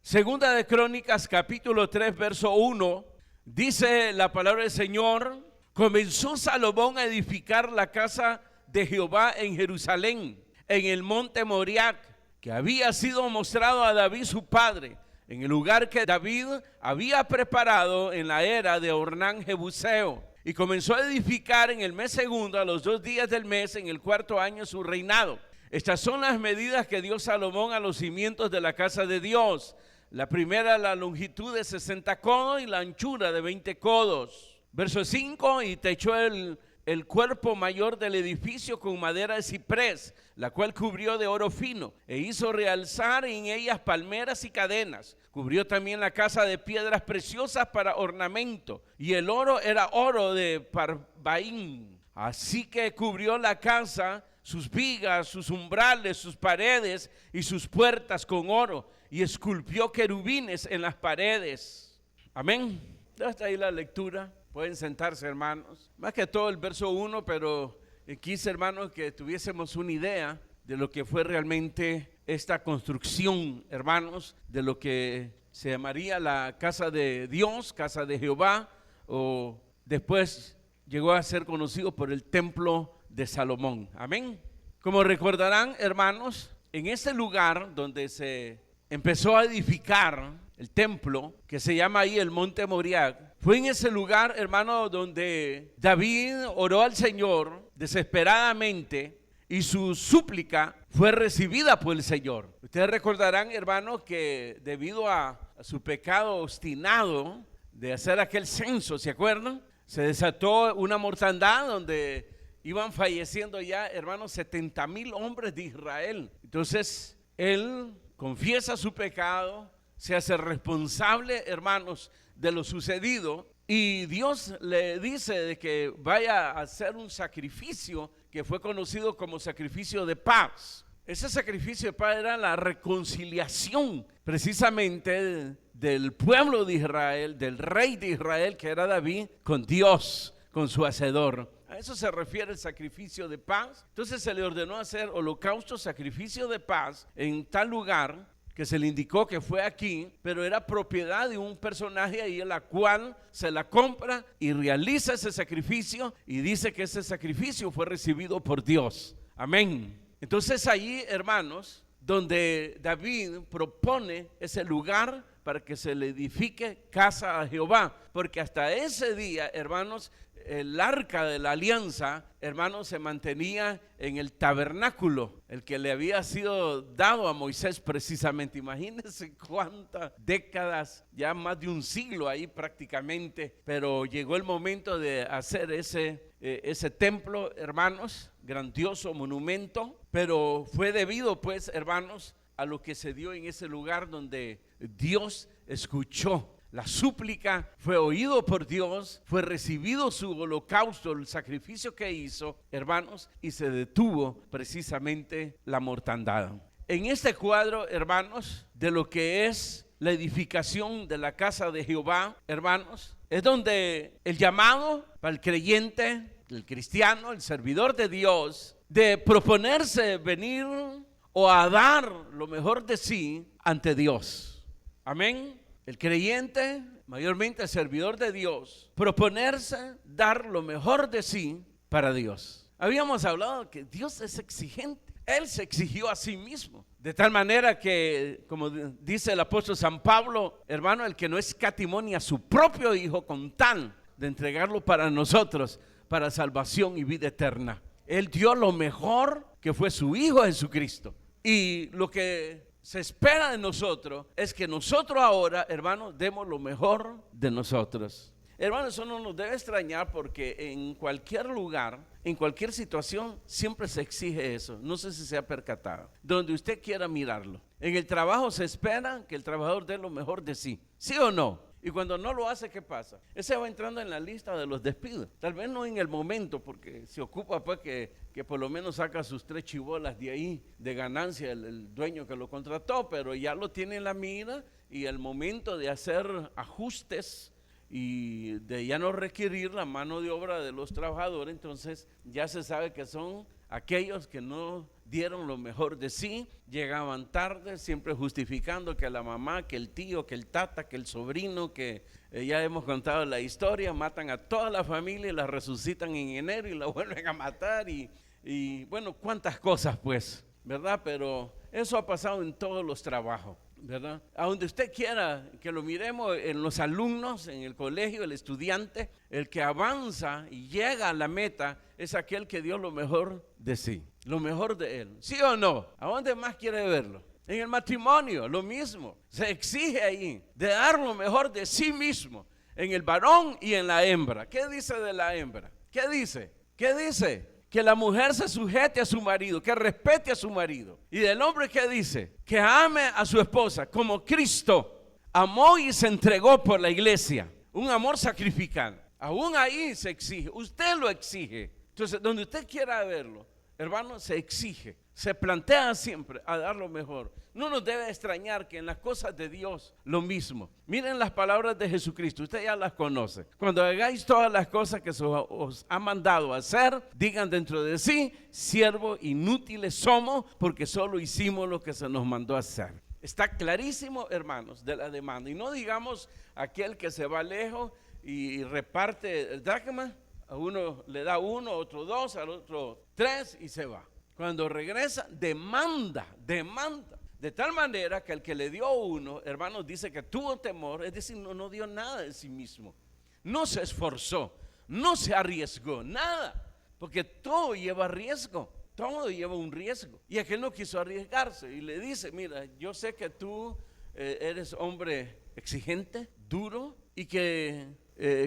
Segunda de Crónicas, capítulo 3, verso 1, dice la palabra del Señor: comenzó Salomón a edificar la casa de Jehová en Jerusalén, en el monte Moriah, que había sido mostrado a David su padre, en el lugar que David había preparado en la era de Ornán Jebuseo. Y comenzó a edificar en el mes segundo, a los 2 días del mes, en el 4º año de su reinado. Estas son las medidas que dio Salomón a los cimientos de la casa de Dios. La primera, la longitud de 60 codos y la anchura de 20 codos. Verso 5, y techó el cuerpo mayor del edificio con madera de ciprés, la cual cubrió de oro fino, e hizo realzar en ellas palmeras y cadenas. Cubrió también la casa de piedras preciosas para ornamento, y el oro era oro de Parvaim. Así que cubrió la casa, sus vigas, sus umbrales, sus paredes y sus puertas con oro, y esculpió querubines en las paredes. Amén. Hasta ahí la lectura. Pueden sentarse, hermanos. Más que todo el verso 1, pero quise, hermanos, que tuviésemos una idea de lo que fue realmente esta construcción, hermanos, de lo que se llamaría la casa de Dios, casa de Jehová, o después llegó a ser conocido por el templo de Salomón. Amén. Como recordarán, hermanos, en ese lugar donde se empezó a edificar el templo, que se llama ahí el monte Moriah, fue en ese lugar, hermano, donde David oró al Señor desesperadamente y su súplica fue recibida por el Señor. Ustedes recordarán, hermano, que debido a su pecado obstinado de hacer aquel censo, ¿se acuerdan? Se desató una mortandad donde iban falleciendo ya, hermanos, 70,000 hombres de Israel. Entonces, él confiesa su pecado, se hace responsable, hermanos, de lo sucedido, y Dios le dice de que vaya a hacer un sacrificio que fue conocido como sacrificio de paz. Ese sacrificio de paz era la reconciliación precisamente del pueblo de Israel, del rey de Israel que era David, con Dios, con su hacedor. A eso se refiere el sacrificio de paz. Entonces se le ordenó hacer holocausto, sacrificio de paz en tal lugar, que se le indicó que fue aquí, pero era propiedad de un personaje ahí, a la cual se la compra y realiza ese sacrificio, y dice que ese sacrificio fue recibido por Dios. Amén. Entonces allí, hermanos, donde David propone ese lugar para que se le edifique casa a Jehová, porque hasta ese día, hermanos, el arca de la alianza, hermanos, se mantenía en el tabernáculo, el que le había sido dado a Moisés precisamente. Imagínense cuántas décadas, ya más de un siglo ahí prácticamente, pero llegó el momento de hacer ese templo, hermanos, grandioso monumento, pero fue debido, pues, hermanos, a lo que se dio en ese lugar donde Dios escuchó la súplica, fue oído por Dios, fue recibido su holocausto, el sacrificio que hizo, hermanos, y se detuvo precisamente la mortandad. En este cuadro, hermanos, de lo que es la edificación de la casa de Jehová, hermanos, es donde el llamado para el creyente, el cristiano, el servidor de Dios, de proponerse venir o a dar lo mejor de sí ante Dios. Amén. El creyente, mayormente el servidor de Dios, proponerse dar lo mejor de sí para Dios. Habíamos hablado que Dios es exigente. Él se exigió a sí mismo. De tal manera que, como dice el apóstol San Pablo, hermano, el que no escatimó ni a su propio Hijo con tal de entregarlo para nosotros, para salvación y vida eterna. Él dio lo mejor, que fue su Hijo Jesucristo. Y lo que se espera de nosotros es que nosotros ahora, hermanos, demos lo mejor de nosotros. Hermanos, eso no nos debe extrañar, porque en cualquier lugar, en cualquier situación, siempre se exige eso. No sé si se ha percatado. Donde usted quiera mirarlo. En el trabajo se espera que el trabajador dé lo mejor de sí. ¿Sí o no? Y cuando no lo hace, ¿qué pasa? Ese va entrando en la lista de los despidos. Tal vez no en el momento, porque se ocupa pues que por lo menos saca sus 3 chibolas de ahí de ganancia el dueño que lo contrató, pero ya lo tiene en la mira, y el momento de hacer ajustes y de ya no requerir la mano de obra de los trabajadores, entonces ya se sabe que son aquellos que no dieron lo mejor de sí, llegaban tarde, siempre justificando que la mamá, que el tío, que el tata, que el sobrino, que ya hemos contado la historia, matan a toda la familia y la resucitan en enero y la vuelven a matar y bueno, cuántas cosas pues, ¿verdad? Pero eso ha pasado en todos los trabajos, ¿verdad? A donde usted quiera que lo miremos, en los alumnos, en el colegio, el estudiante, el que avanza y llega a la meta es aquel que dio lo mejor de sí, lo mejor de él. ¿Sí o no? ¿A dónde más quiere verlo? En el matrimonio, lo mismo. Se exige ahí de dar lo mejor de sí mismo, en el varón y en la hembra. ¿Qué dice de la hembra? ¿Qué dice? ¿Qué dice? Que la mujer se sujete a su marido, que respete a su marido. Y del hombre, ¿qué dice? Que ame a su esposa como Cristo amó y se entregó por la iglesia. Un amor sacrificial. Aún ahí se exige, usted lo exige. Entonces, donde usted quiera verlo, hermano, se exige, se plantea siempre a dar lo mejor. No nos debe extrañar que en las cosas de Dios lo mismo. Miren las palabras de Jesucristo, usted ya las conoce. Cuando hagáis todas las cosas que os ha mandado hacer, digan dentro de sí, siervos inútiles somos, porque solo hicimos lo que se nos mandó hacer. Está clarísimo, hermanos, de la demanda. Y no digamos aquel que se va lejos y reparte el dracma. A uno le da 1, a otro 2, al otro 3 y se va. Cuando regresa, demanda. De tal manera que el que le dio 1, hermanos, dice que tuvo temor, es decir, no dio nada de sí mismo. No se esforzó, no se arriesgó, nada. Porque todo lleva riesgo, todo lleva un riesgo. Y aquel no quiso arriesgarse y le dice, mira, yo sé que tú eres hombre exigente, duro y que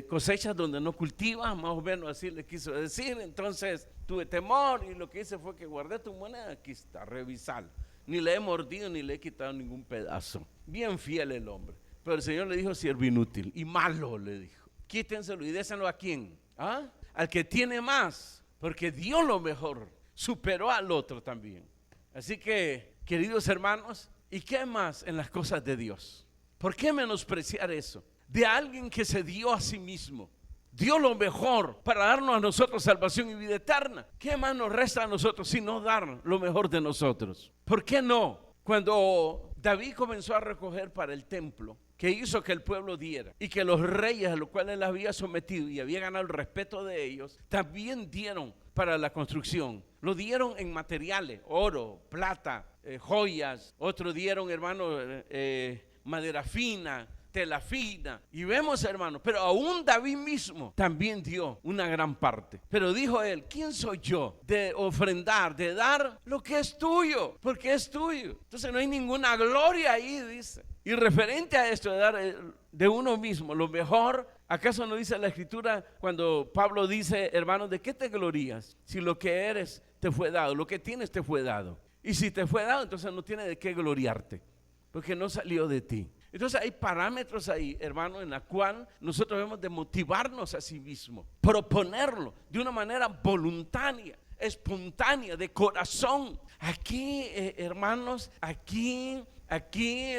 cosechas donde no cultivas, más o menos así le quiso decir. Entonces tuve temor y lo que hice fue que guardé tu moneda, aquí está, revisar. Ni le he mordido ni le he quitado ningún pedazo. Bien fiel el hombre. Pero el Señor le dijo, siervo inútil y malo, le dijo. Quítenselo y déselo a quién, ¿ah? Al que tiene más, porque dio lo mejor, superó al otro también. Así que, queridos hermanos, ¿y qué más en las cosas de Dios? ¿Por qué menospreciar eso? De alguien que se dio a sí mismo, dio lo mejor para darnos a nosotros salvación y vida eterna. ¿Qué más nos resta a nosotros sino dar lo mejor de nosotros? ¿Por qué no? Cuando David comenzó a recoger para el templo, que hizo que el pueblo diera y que los reyes a los cuales él había sometido y había ganado el respeto de ellos, también dieron para la construcción. Lo dieron en materiales, oro, plata, joyas. Otros dieron, hermano, madera fina, tela fina. Y vemos, hermanos, pero aún David mismo también dio una gran parte. Pero dijo él, ¿quién soy yo de ofrendar, de dar lo que es tuyo? Porque es tuyo. Entonces no hay ninguna gloria ahí, dice. Y referente a esto de dar de uno mismo lo mejor, ¿acaso no dice la Escritura cuando Pablo dice, hermanos, ¿de qué te glorías? Si lo que eres te fue dado, lo que tienes te fue dado. Y si te fue dado, entonces no tienes de qué gloriarte, porque no salió de ti. Entonces hay parámetros ahí, hermano, en la cual nosotros debemos de motivarnos a sí mismos, proponerlo de una manera voluntaria, espontánea, de corazón. Aquí, hermanos, aquí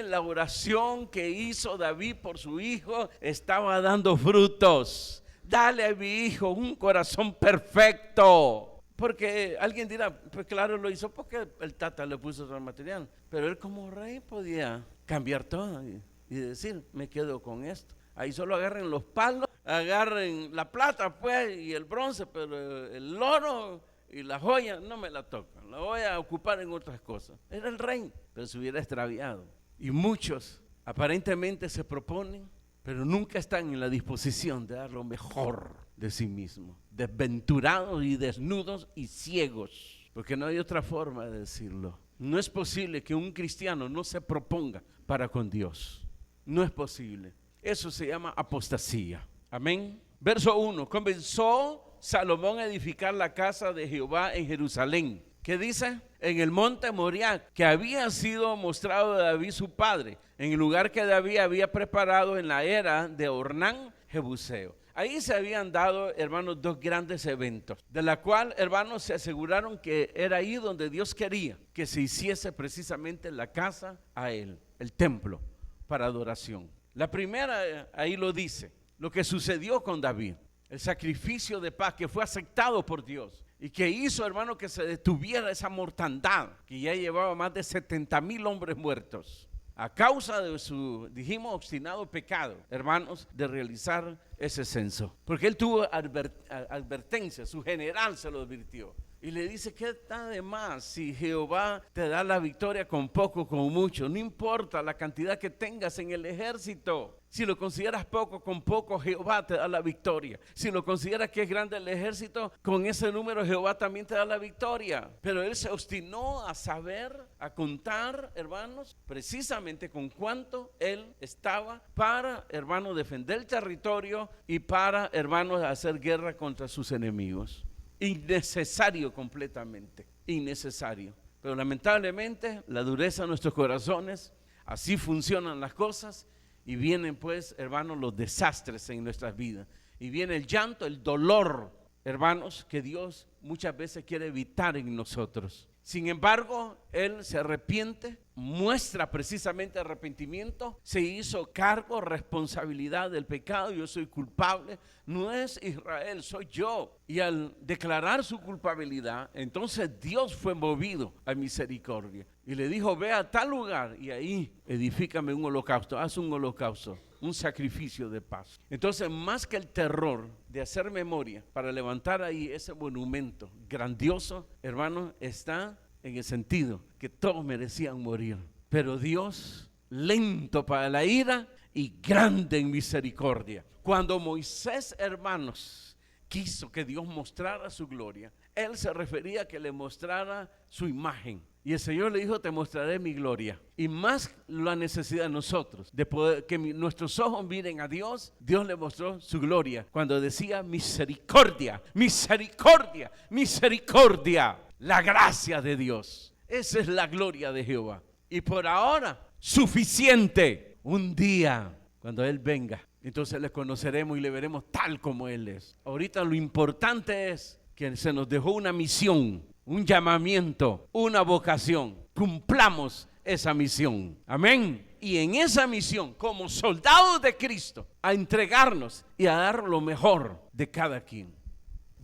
la oración que hizo David por su hijo estaba dando frutos. Dale a mi hijo un corazón perfecto. Porque alguien dirá, pues claro, lo hizo porque el tata le puso todo el material. Pero él como rey podía cambiar todo y decir, me quedo con esto. Ahí solo agarren los palos, agarren la plata pues y el bronce, pero el oro y la joya no me la tocan. La voy a ocupar en otras cosas. Era el rey, pero se hubiera extraviado. Y muchos aparentemente se proponen, pero nunca están en la disposición de dar lo mejor de sí mismos. Desventurados y desnudos y ciegos, porque no hay otra forma de decirlo. No es posible que un cristiano no se proponga para con Dios. No es posible. Eso se llama apostasía. Amén. Verso 1. Comenzó Salomón a edificar la casa de Jehová en Jerusalén. ¿Qué dice? En el monte Moriah, que había sido mostrado a David su padre, en el lugar que David había preparado en la era de Ornán Jebuseo. Ahí se habían dado, hermanos, dos grandes eventos, de la cual, hermanos, se aseguraron que era ahí donde Dios quería que se hiciese precisamente la casa a él, el templo para adoración. La primera, ahí lo dice, lo que sucedió con David. el sacrificio de paz que fue aceptado por Dios y que hizo, hermano, que se detuviera esa mortandad que ya llevaba más de 70,000 hombres muertos a causa de su, dijimos, obstinado pecado, hermanos, de realizar ese censo. Porque él tuvo advertencia, su general se lo advirtió. Y le dice, ¿qué está de más si Jehová te da la victoria con poco, con mucho? No importa la cantidad que tengas en el ejército. Si lo consideras poco, con poco, Jehová te da la victoria. Si lo consideras que es grande el ejército, con ese número Jehová también te da la victoria. Pero él se obstinó a saber, a contar, hermanos, precisamente con cuánto él estaba para, hermanos, defender el territorio y para, hermanos, hacer guerra contra sus enemigos. Innecesario completamente, innecesario. Pero lamentablemente la dureza de nuestros corazones, así funcionan las cosas y vienen pues, hermanos, los desastres en nuestras vidas. Y viene el llanto, el dolor, hermanos, que Dios muchas veces quiere evitar en nosotros. Sin embargo, él se arrepiente, muestra precisamente arrepentimiento, se hizo cargo, responsabilidad del pecado. Yo soy culpable, no es Israel, soy yo. Y al declarar su culpabilidad, entonces Dios fue movido a misericordia y le dijo, ve a tal lugar y ahí edifícame un holocausto, haz un holocausto, un sacrificio de paz. Entonces, más que el terror de hacer memoria para levantar ahí ese monumento grandioso, hermanos, está en el sentido que todos merecían morir, pero Dios, lento para la ira y grande en misericordia. Cuando Moisés, hermanos, quiso que Dios mostrara su gloria, él se refería a que le mostrara su imagen. Y el Señor le dijo, te mostraré mi gloria. Y más la necesidad de nosotros, de poder que nuestros ojos miren a Dios, Dios le mostró su gloria cuando decía misericordia, misericordia, misericordia. La gracia de Dios, esa es la gloria de Jehová. Y por ahora, suficiente. Un día, cuando Él venga, entonces le conoceremos y le veremos tal como Él es. Ahorita lo importante es que se nos dejó una misión, un llamamiento, una vocación. Cumplamos esa misión. Amén. Y en esa misión, como soldados de Cristo, a entregarnos y a dar lo mejor de cada quien.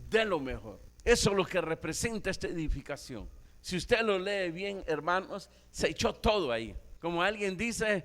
De lo mejor. Eso es lo que representa esta edificación. Si usted lo lee bien, hermanos, se echó todo ahí. Como alguien dice,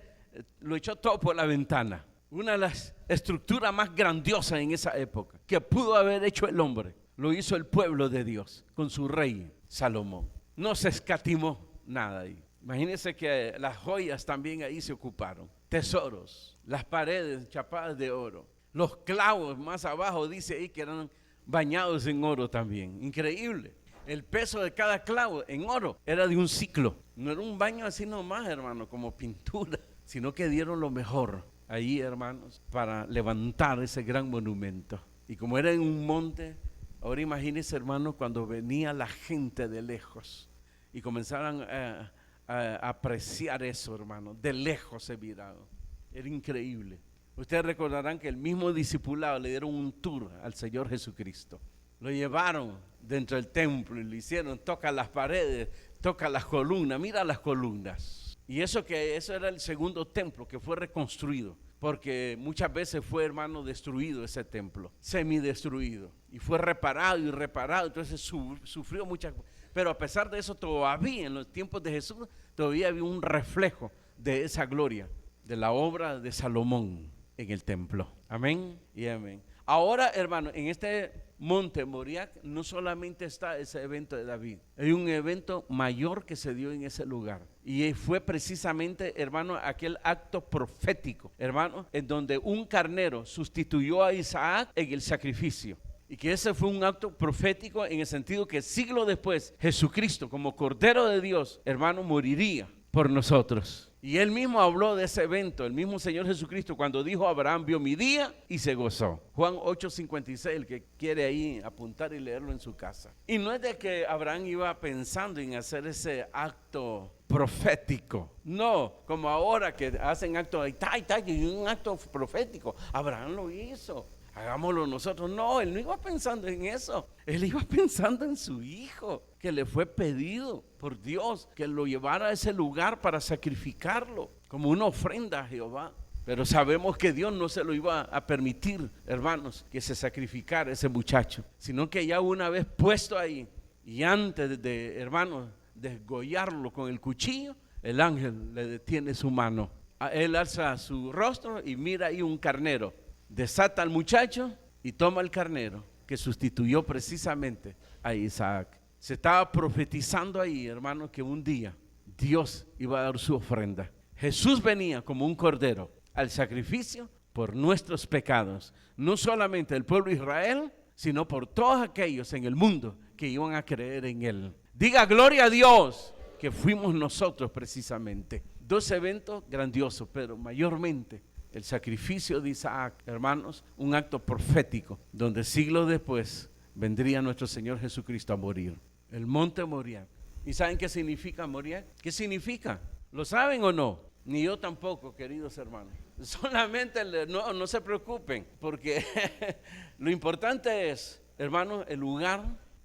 lo echó todo por la ventana. Una de las estructuras más grandiosas en esa época que pudo haber hecho el hombre, lo hizo el pueblo de Dios con su rey Salomón. No se escatimó nada ahí. Imagínense que las joyas también ahí se ocuparon. Tesoros, las paredes chapadas de oro. Los clavos más abajo dice ahí que eran bañados en oro también. Increíble. El peso de cada clavo en oro era de un ciclo. No era un baño así nomás, hermano, como pintura, sino que dieron lo mejor ahí, hermanos, para levantar ese gran monumento. Y como era en un monte, ahora imagínense, hermanos, cuando venía la gente de lejos y comenzaron a apreciar eso, hermano, de lejos se miraron. Era increíble. Ustedes recordarán que el mismo discipulado le dieron un tour al Señor Jesucristo. Lo llevaron dentro del templo y le hicieron, toca las paredes, toca las columnas, mira las columnas. Y eso era el segundo templo que fue reconstruido, porque muchas veces fue, hermano, destruido ese templo, semidestruido, y fue reparado y reparado, entonces sufrió muchas cosas. Pero a pesar de eso, todavía en los tiempos de Jesús, todavía había un reflejo de esa gloria, de la obra de Salomón en el templo. Amén y amén. Ahora, hermano, en este monte Moriah no solamente está ese evento de David, hay un evento mayor que se dio en ese lugar. Y fue precisamente, hermano, aquel acto profético, hermano, en donde un carnero sustituyó a Isaac en el sacrificio. Y que ese fue un acto profético en el sentido que siglos después, Jesucristo, como Cordero de Dios, hermano, moriría por nosotros. Y él mismo habló de ese evento, el mismo Señor Jesucristo, cuando dijo: Abraham vio mi día y se gozó. Juan 8:56, el que quiere ahí apuntar y leerlo en su casa. Y no es de que Abraham iba pensando en hacer ese acto profético, no, como ahora que hacen actos, y un acto profético. Abraham lo hizo, hagámoslo nosotros. No, él no iba pensando en eso, él iba pensando en su hijo, que le fue pedido por Dios que lo llevara a ese lugar para sacrificarlo como una ofrenda a Jehová. Pero sabemos que Dios no se lo iba a permitir, hermanos, que se sacrificara ese muchacho, sino que ya una vez puesto ahí y antes de hermanos, desgollarlo con el cuchillo, el ángel le detiene su mano. Él alza su rostro y mira ahí un carnero, desata al muchacho y toma el carnero que sustituyó precisamente a Isaac. Se estaba profetizando ahí, hermanos, que un día Dios iba a dar su ofrenda. Jesús venía como un cordero al sacrificio por nuestros pecados, no solamente del pueblo de Israel, sino por todos aquellos en el mundo que iban a creer en Él. Diga gloria a Dios, que fuimos nosotros precisamente. Dos eventos grandiosos, pero mayormente el sacrificio de Isaac, hermanos, un acto profético, donde siglos después vendría nuestro Señor Jesucristo a morir. El monte Moriah. ¿Y saben qué significa Moriah? ¿Qué significa? ¿Lo saben o no? Ni yo tampoco, queridos hermanos. Solamente no se preocupen, porque lo importante es, hermanos, el lugar,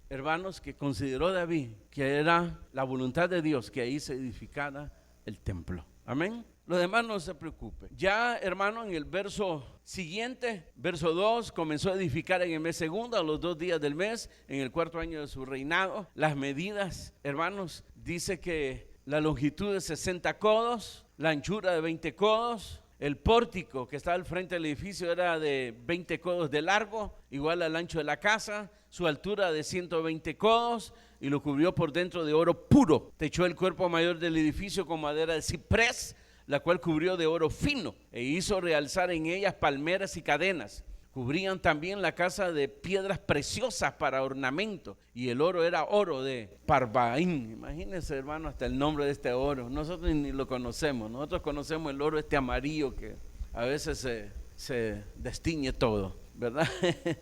hermanos, que consideró David que era la voluntad de Dios que ahí se edificara el templo. Amén. Lo demás no se preocupe. Ya, hermano, en el verso siguiente, verso 2, comenzó a edificar en el mes segundo, a los 2 días del mes, en el 4º año de su reinado. Las medidas, hermanos, dice que la longitud de 60 codos, la anchura de 20 codos. El pórtico que estaba al frente del edificio era de 20 codos de largo, igual al ancho de la casa, su altura de 120 codos, y lo cubrió por dentro de oro puro. Techó el cuerpo mayor del edificio con madera de ciprés, la cual cubrió de oro fino, e hizo realzar en ellas palmeras y cadenas. Cubrían también la casa de piedras preciosas para ornamento, y el oro era oro de Parvaim. Imagínense, hermano, hasta el nombre de este oro. Nosotros ni lo conocemos. Nosotros conocemos el oro este amarillo que a veces se destiñe todo, ¿verdad?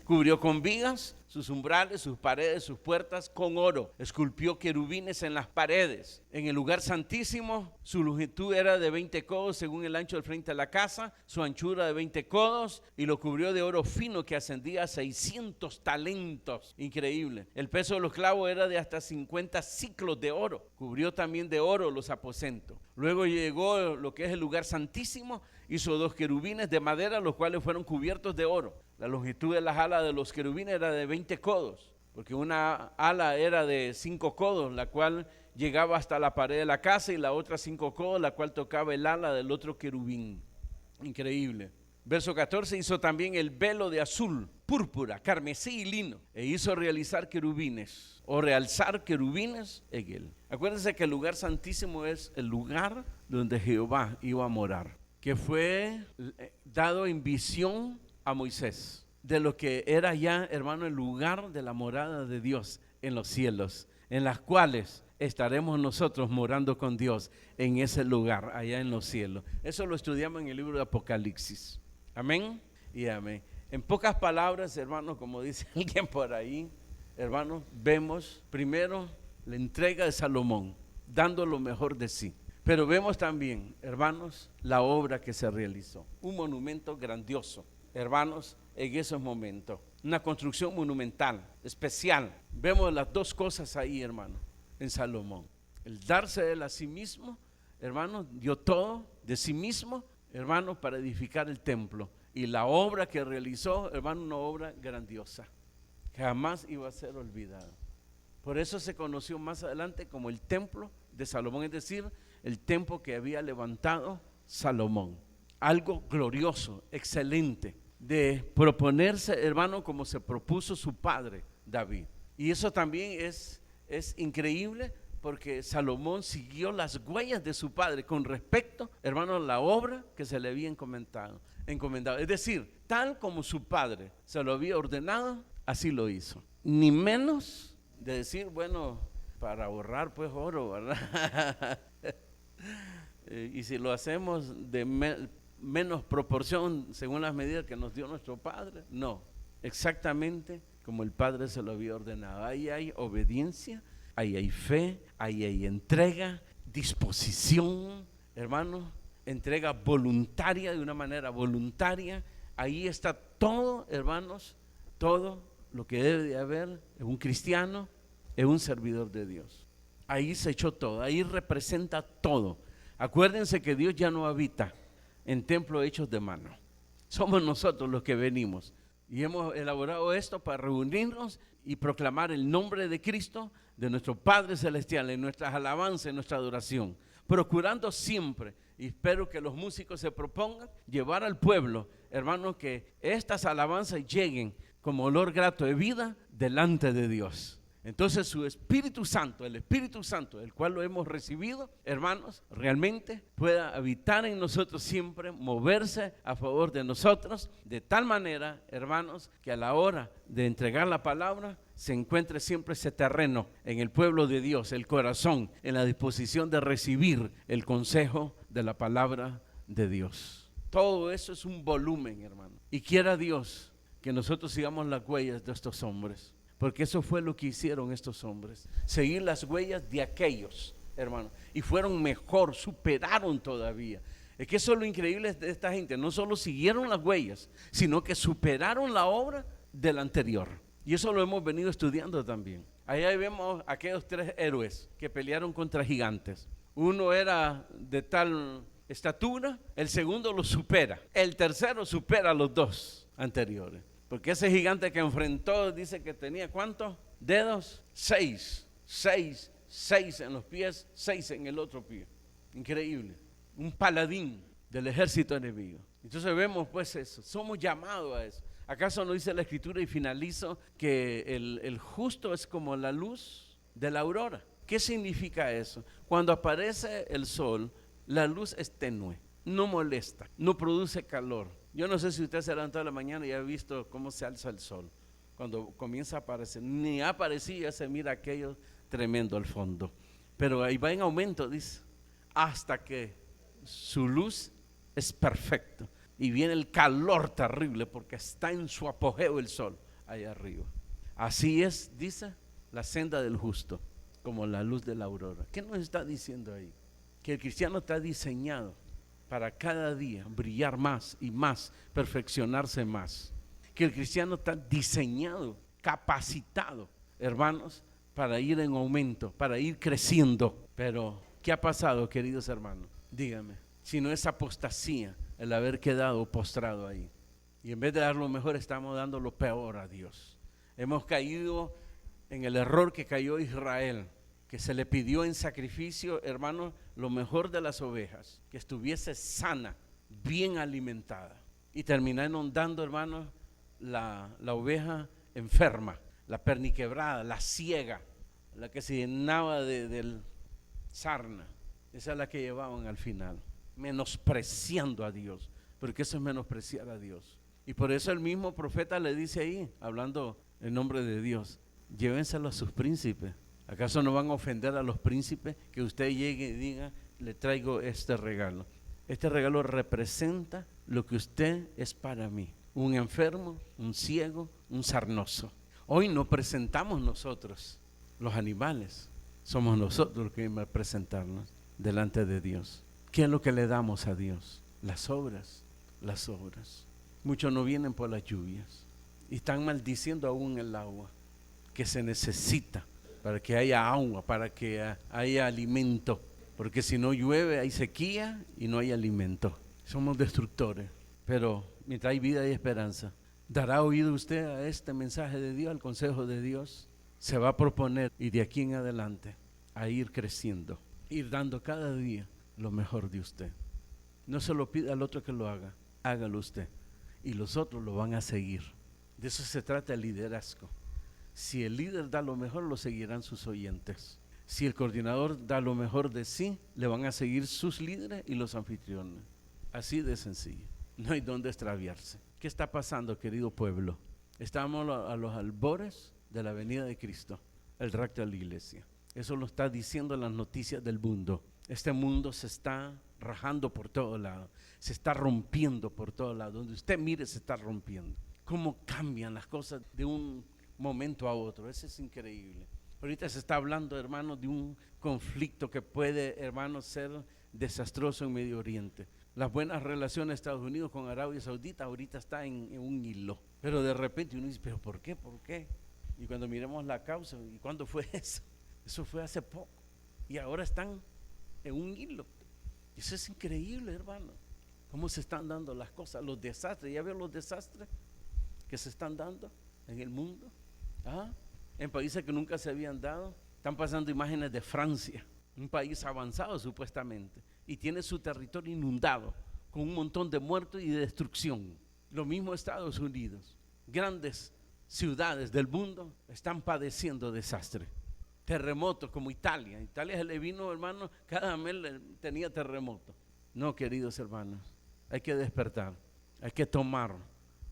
Cubrió con vigas sus umbrales, sus paredes, sus puertas con oro. Esculpió querubines en las paredes. En el lugar santísimo, su longitud era de 20 codos según el ancho del frente de la casa, su anchura de 20 codos, y lo cubrió de oro fino que ascendía a 600 talentos. Increíble. El peso de los clavos era de hasta 50 ciclos de oro. Cubrió también de oro los aposentos. Luego llegó lo que es el lugar santísimo, hizo 2 querubines de madera, los cuales fueron cubiertos de oro. La longitud de las alas de los querubines era de 20 codos, porque una ala era de 5 codos, la cual llegaba hasta la pared de la casa, y la otra 5 codos, la cual tocaba el ala del otro querubín. Increíble. Verso 14, hizo también el velo de azul, púrpura, carmesí y lino, e hizo realizar querubines, o realzar querubines en él. Acuérdense que el lugar santísimo es el lugar donde Jehová iba a morar, que fue dado en visión a Moisés, de lo que era ya, hermano, el lugar de la morada de Dios en los cielos, en las cuales estaremos nosotros morando con Dios en ese lugar, allá en los cielos. Eso lo estudiamos en el libro de Apocalipsis. Amén y amén. En pocas palabras, hermano, como dice alguien por ahí, hermano, vemos primero la entrega de Salomón, dando lo mejor de sí. Pero vemos también, hermanos, la obra que se realizó. Un monumento grandioso, hermanos, en esos momentos. Una construcción monumental, especial. Vemos las dos cosas ahí, hermano, en Salomón. El darse de él a sí mismo, hermano, dio todo de sí mismo, hermano, para edificar el templo. Y la obra que realizó, hermano, una obra grandiosa, que jamás iba a ser olvidada. Por eso se conoció más adelante como el templo de Salomón, es decir, el templo que había levantado Salomón. Algo glorioso, excelente, de proponerse, hermano, como se propuso su padre David. Y eso también es increíble, porque Salomón siguió las huellas de su padre con respecto, hermano, a la obra que se le había encomendado. Es decir, tal como su padre se lo había ordenado, así lo hizo. Ni menos de decir, bueno, para ahorrar pues oro, ¿verdad? Y si lo hacemos de menos proporción según las medidas que nos dio nuestro padre, no, exactamente como el padre se lo había ordenado. Ahí hay obediencia, ahí hay fe, ahí hay entrega, disposición, hermano, entrega voluntaria, de una manera voluntaria. Ahí está todo, hermanos, todo lo que debe de haber en un cristiano, en un servidor de Dios. Ahí se echó todo, ahí representa todo. Acuérdense que Dios ya no habita en templos hechos de mano. Somos nosotros los que venimos. Y hemos elaborado esto para reunirnos y proclamar el nombre de Cristo, de nuestro Padre Celestial, en nuestras alabanzas, en nuestra adoración. Procurando siempre, y espero que los músicos se propongan, llevar al pueblo, hermanos, que estas alabanzas lleguen como olor grato de vida delante de Dios. Entonces su Espíritu Santo, el Espíritu Santo, el cual lo hemos recibido, hermanos, realmente pueda habitar en nosotros siempre, moverse a favor de nosotros, de tal manera, hermanos, que a la hora de entregar la palabra, se encuentre siempre ese terreno en el pueblo de Dios, el corazón, en la disposición de recibir el consejo de la palabra de Dios. Todo eso es un volumen, hermano. Y quiera Dios que nosotros sigamos las huellas de estos hombres. Porque eso fue lo que hicieron estos hombres, seguir las huellas de aquellos, hermanos, y fueron mejor, superaron todavía. Es que eso es lo increíble de esta gente, no solo siguieron las huellas, sino que superaron la obra del anterior. Y eso lo hemos venido estudiando también. Ahí vemos aquellos 3 héroes que pelearon contra gigantes. Uno era de tal estatura, el segundo lo supera, el tercero supera a los 2 anteriores. Porque ese gigante que enfrentó dice que tenía ¿cuántos dedos? 6 en los pies, 6 en el otro pie. Increíble. Un paladín del ejército enemigo. Entonces vemos pues eso, somos llamados a eso. ¿Acaso no dice la Escritura, y finalizo, que el justo es como la luz de la aurora? ¿Qué significa eso? Cuando aparece el sol, la luz es tenue, no molesta, no produce calor. Yo no sé si usted se ha levantado en la mañana y ha visto cómo se alza el sol. Cuando comienza a aparecer, ni ha aparecido, ya se mira aquello tremendo al fondo. Pero ahí va en aumento, dice, hasta que su luz es perfecta. Y viene el calor terrible porque está en su apogeo el sol allá arriba. Así es, dice, la senda del justo, como la luz de la aurora. ¿Qué nos está diciendo ahí? Que el cristiano está diseñado para cada día brillar más y más, perfeccionarse más. Que el cristiano está diseñado, capacitado, hermanos, para ir en aumento, para ir creciendo. Pero, ¿qué ha pasado, queridos hermanos? Dígame, si no es apostasía el haber quedado postrado ahí. Y en vez de dar lo mejor, estamos dando lo peor a Dios. Hemos caído en el error que cayó Israel, que se le pidió en sacrificio, hermanos, lo mejor de las ovejas, que estuviese sana, bien alimentada. Y terminaron dando, hermanos, la oveja enferma, la perniquebrada, la ciega, la que se llenaba de sarna. Esa es la que llevaban al final, menospreciando a Dios, porque eso es menospreciar a Dios. Y por eso el mismo profeta le dice ahí, hablando en nombre de Dios, llévenselo a sus príncipes. ¿Acaso no van a ofender a los príncipes? Que usted llegue y diga, le traigo este regalo. Este regalo representa lo que usted es para mí. Un enfermo, un ciego, un sarnoso. Hoy no presentamos nosotros los animales. Somos nosotros los que vamos a presentarnos delante de Dios. ¿Qué es lo que le damos a Dios? Las obras, las obras. Muchos no vienen por las lluvias y están maldiciendo aún el agua que se necesita para que haya agua, para que haya alimento, porque si no llueve hay sequía y no hay alimento. Somos destructores, pero mientras hay vida y esperanza. ¿Dará oído usted a este mensaje de Dios, al consejo de Dios? Se va a proponer, y de aquí en adelante, a ir creciendo, ir dando cada día lo mejor de usted. No se lo pida al otro que lo haga, hágalo usted, y los otros lo van a seguir. De eso se trata el liderazgo. Si el líder da lo mejor, lo seguirán sus oyentes. Si el coordinador da lo mejor de sí, le van a seguir sus líderes y los anfitriones. Así de sencillo. No hay dónde extraviarse. ¿Qué está pasando, querido pueblo? Estamos a los albores de la venida de Cristo, el rapto de la iglesia. Eso lo está diciendo las noticias del mundo. Este mundo se está rajando por todos lados, se está rompiendo por todos lados. Donde usted mire se está rompiendo. Cómo cambian las cosas de un momento a otro. Eso es increíble. Ahorita se está hablando, hermanos, de un conflicto que puede, hermanos, ser desastroso en Medio Oriente. Las buenas relaciones de Estados Unidos con Arabia Saudita ahorita está en un hilo. Pero de repente uno dice, ¿pero por qué? ¿Por qué? Y cuando miremos la causa, ¿y cuándo fue eso? Eso fue hace poco. Y ahora están en un hilo. Eso es increíble, hermano. ¿Cómo se están dando las cosas? Los desastres, ¿ya veo los desastres que se están dando en el mundo? ¿Ah? En países que nunca se habían dado. Están pasando imágenes de Francia, un país avanzado supuestamente, y tiene su territorio inundado, con un montón de muertos y de destrucción. Lo mismo Estados Unidos. Grandes ciudades del mundo están padeciendo desastres. Terremotos como Italia. Italia se le vino, hermano, cada mes tenía terremoto. No, queridos hermanos, hay que despertar, hay que tomar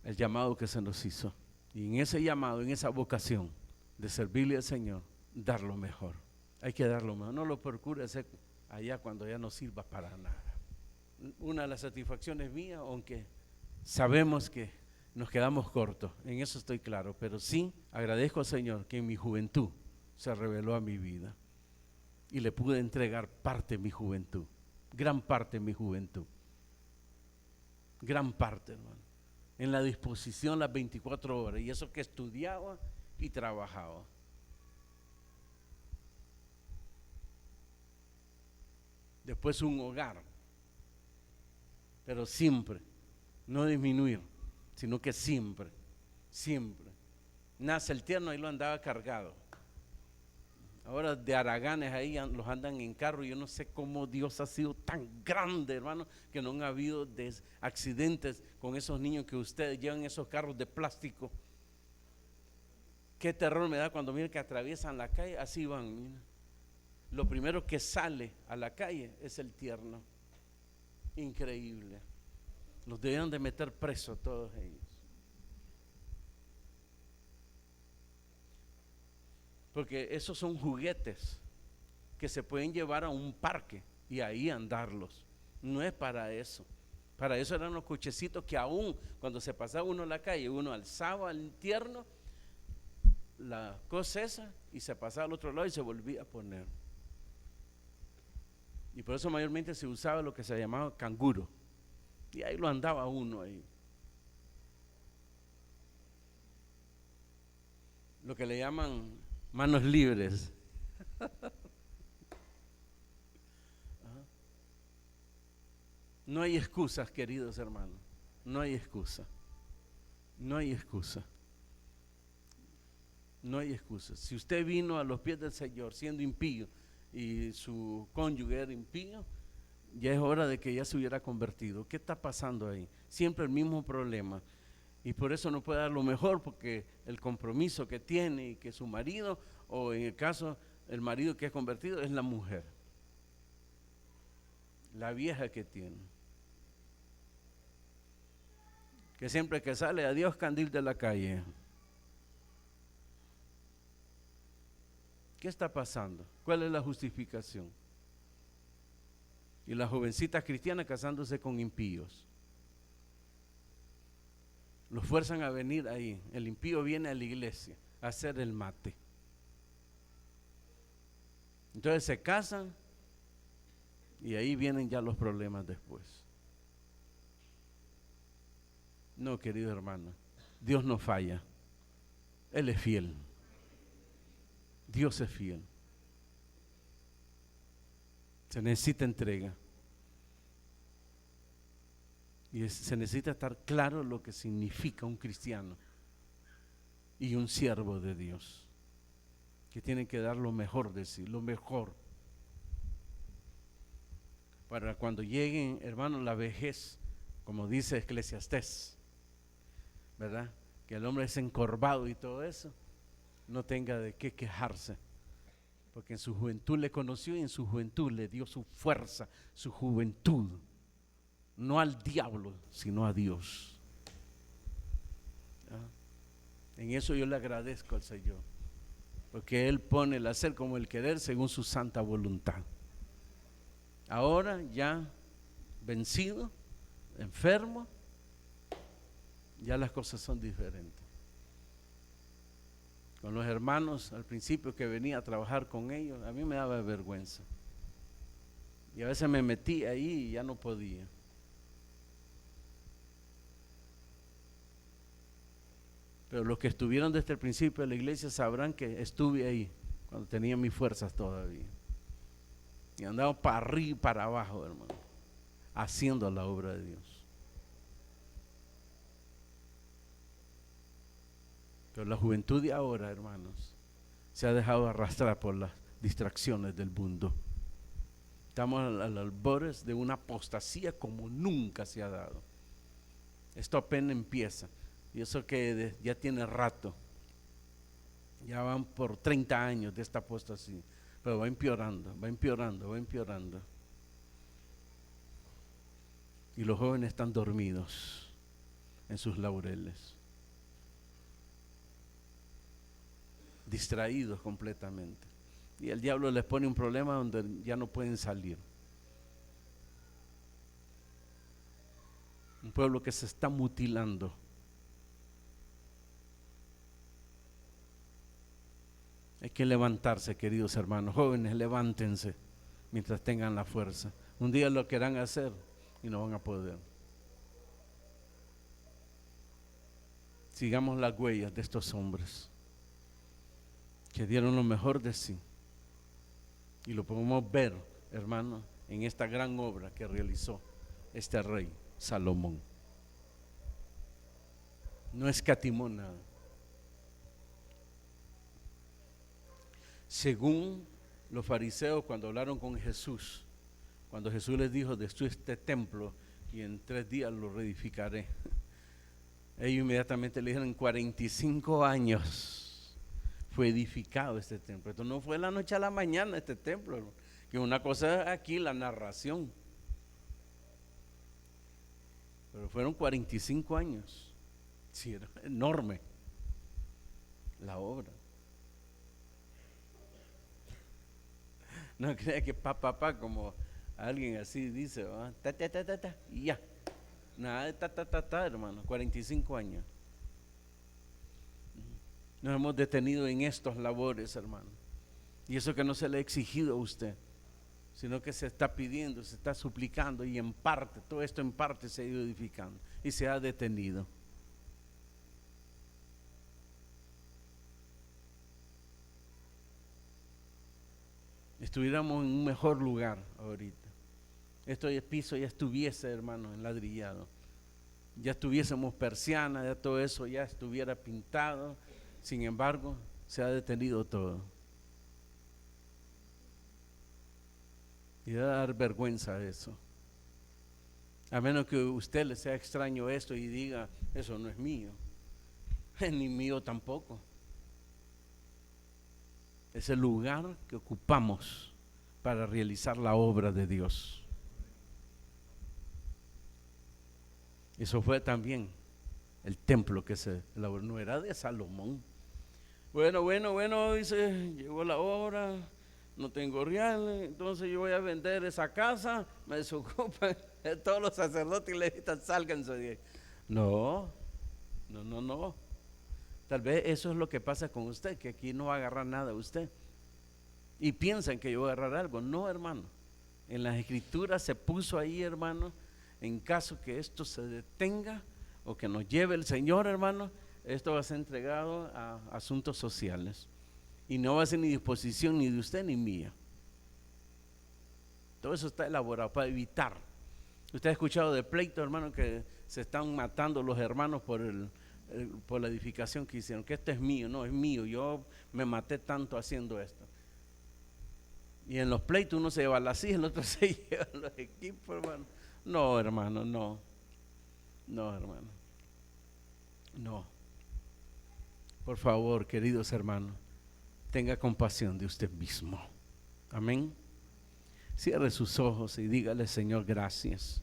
el llamado que se nos hizo. Y en ese llamado, en esa vocación de servirle al Señor, dar lo mejor. Hay que dar lo mejor. No lo procure hacer allá cuando ya no sirva para nada. Una de las satisfacciones mías, aunque sabemos que nos quedamos cortos, en eso estoy claro, pero sí agradezco al Señor que en mi juventud se reveló a mi vida y le pude entregar parte de mi juventud, gran parte de mi juventud, gran parte, hermano, en la disposición las 24 horas, y eso que estudiaba y trabajaba. Después un hogar, pero siempre, no disminuir, sino que siempre, siempre. Nace el tierno y lo andaba cargado. Ahora de haraganes ahí los andan en carro. Yo no sé cómo Dios ha sido tan grande, hermano, que no han habido accidentes con esos niños que ustedes llevan esos carros de plástico. Qué terror me da cuando miren que atraviesan la calle, así van, mira. Lo primero que sale a la calle es el tierno. Increíble. Los debieron de meter presos todos ellos. Porque esos son juguetes que se pueden llevar a un parque y ahí andarlos. No es para eso. Para eso eran los cochecitos que aún cuando se pasaba uno a la calle, uno alzaba al tierno, la cosa esa, y se pasaba al otro lado y se volvía a poner. Y por eso mayormente se usaba lo que se llamaba canguro. Y ahí lo andaba uno ahí. Lo que le llaman manos libres. No hay excusas, queridos hermanos. No hay excusa. No hay excusa. No hay excusa. Si usted vino a los pies del Señor siendo impío y su cónyuge era impío, ya es hora de que ya se hubiera convertido. ¿Qué está pasando ahí? Siempre el mismo problema. Y por eso no puede dar lo mejor, porque el compromiso que tiene y que su marido, o en el caso el marido que es convertido, es la mujer, la vieja que tiene, que siempre que sale, adiós candil de la calle. ¿Qué está pasando? ¿Cuál es la justificación? Y las jovencitas cristianas casándose con impíos. Los fuerzan a venir ahí. El impío viene a la iglesia a hacer el mate. Entonces se casan y ahí vienen ya los problemas después. No, querido hermano, Dios no falla. Él es fiel. Dios es fiel. Se necesita entrega. Y se necesita estar claro lo que significa un cristiano y un siervo de Dios, que tiene que dar lo mejor de sí, lo mejor, para cuando lleguen, hermanos, la vejez, como dice Eclesiastés, ¿verdad? Que el hombre es encorvado y todo eso, no tenga de qué quejarse, porque en su juventud le conoció y en su juventud le dio su fuerza, su juventud. No al diablo, sino a Dios. En eso yo le agradezco al Señor, porque Él pone el hacer como el querer según su santa voluntad. Ahora ya vencido, enfermo, ya las cosas son diferentes. Con los hermanos al principio que venía a trabajar con ellos, a mí me daba vergüenza. Y a veces me metí ahí y ya no podía. Pero los que estuvieron desde el principio de la iglesia sabrán que estuve ahí cuando tenía mis fuerzas todavía. Y andaba para arriba y para abajo, hermano. haciendo la obra de Dios. Pero la juventud de ahora, hermanos, se ha dejado arrastrar por las distracciones del mundo. Estamos al albores de una apostasía como nunca se ha dado. Esto apenas empieza, y eso que ya tiene rato. Ya van por 30 años de esta apostasía, pero va empeorando, va empeorando, va empeorando. Y los jóvenes están dormidos en sus laureles, distraídos completamente. Y el diablo les pone un problema donde ya no pueden salir. Un pueblo que se está mutilando. Hay que levantarse, queridos hermanos. Jóvenes, levántense mientras tengan la fuerza. Un día lo querrán hacer y no van a poder. Sigamos las huellas de estos hombres que dieron lo mejor de sí. Y lo podemos ver, hermano, en esta gran obra que realizó este rey Salomón. No escatimó nada. Según los fariseos, cuando hablaron con Jesús, cuando Jesús les dijo: destruye este templo y en 3 días lo reedificaré, ellos inmediatamente le dijeron: en 45 años fue edificado este templo. Esto no fue de la noche a la mañana, este templo, que una cosa es aquí la narración, pero fueron 45 años. Sí, era enorme la obra. No crea que como alguien así dice, y ya. Nada de hermano, 45 años. Nos hemos detenido en estos labores, hermano. Y eso que no se le ha exigido a usted, sino que se está pidiendo, se está suplicando, y en parte, todo esto en parte se ha ido edificando y se ha detenido. Estuviéramos en un mejor lugar ahorita. Este piso ya estuviese, hermano, enladrillado. Ya estuviésemos persianas, ya todo eso ya estuviera pintado. Sin embargo, se ha detenido todo. Y debe dar vergüenza eso. A menos que a usted le sea extraño esto y diga: eso no es mío, ni mío tampoco. Es el lugar que ocupamos para realizar la obra de Dios. Eso fue también el templo que se elaboró, no era de Salomón. Bueno, dice, llegó la hora, no tengo reales, entonces yo voy a vender esa casa, me desocupan, todos los sacerdotes y levitas sálganse de ahí. No. Tal vez eso es lo que pasa con usted, que aquí no va a agarrar nada usted. Y piensan que yo voy a agarrar algo. No, hermano. En las escrituras se puso ahí, hermano, en caso que esto se detenga o que nos lleve el Señor, hermano, esto va a ser entregado a asuntos sociales. Y no va a ser ni disposición ni de usted ni mía. Todo eso está elaborado para evitar. Usted ha escuchado de pleito, hermano, que se están matando los hermanos por la edificación que hicieron, que esto es mío. No, es mío, yo me maté tanto haciendo esto. Y en los pleitos uno se lleva la silla, el otro se lleva los equipos, hermano. No, hermano, no, hermano, no. Por favor, queridos hermanos, tenga compasión de usted mismo. Amén. Cierre sus ojos y dígale: Señor, gracias.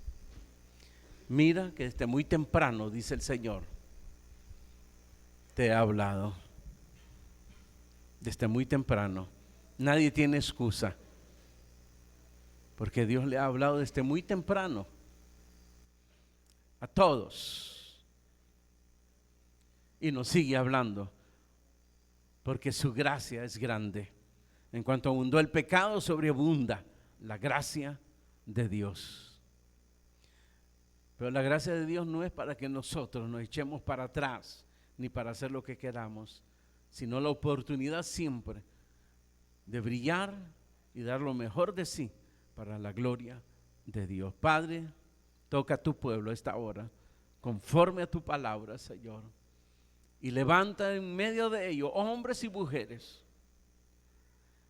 Mira que desde muy temprano, dice el Señor, te he hablado. Desde muy temprano. Nadie tiene excusa, porque Dios le ha hablado desde muy temprano a todos, y nos sigue hablando, porque su gracia es grande. En cuanto abundó el pecado, sobreabunda la gracia de Dios. Pero la gracia de Dios no es para que nosotros nos echemos para atrás, ni para hacer lo que queramos, sino la oportunidad siempre de brillar y dar lo mejor de sí para la gloria de Dios. Padre, Toca a tu pueblo a esta hora, conforme a tu palabra, Señor. Y levanta en medio de ellos hombres y mujeres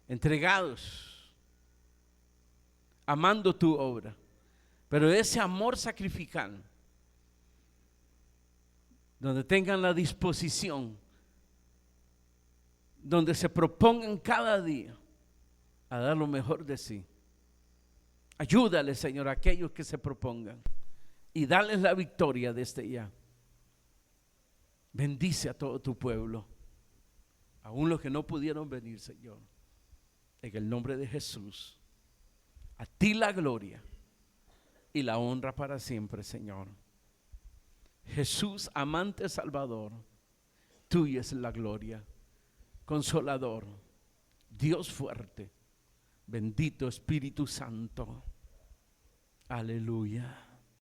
entregados, amando tu obra. Pero ese amor sacrificial, donde tengan la disposición, donde se propongan cada día a dar lo mejor de sí. Ayúdale, Señor, a aquellos que se propongan y dales la victoria desde ya. Bendice a todo tu pueblo, aún los que no pudieron venir, Señor. En el nombre de Jesús, a ti la gloria y la honra para siempre, Señor. Jesús, amante Salvador, tuya es la gloria. Consolador, Dios fuerte, bendito Espíritu Santo. Aleluya.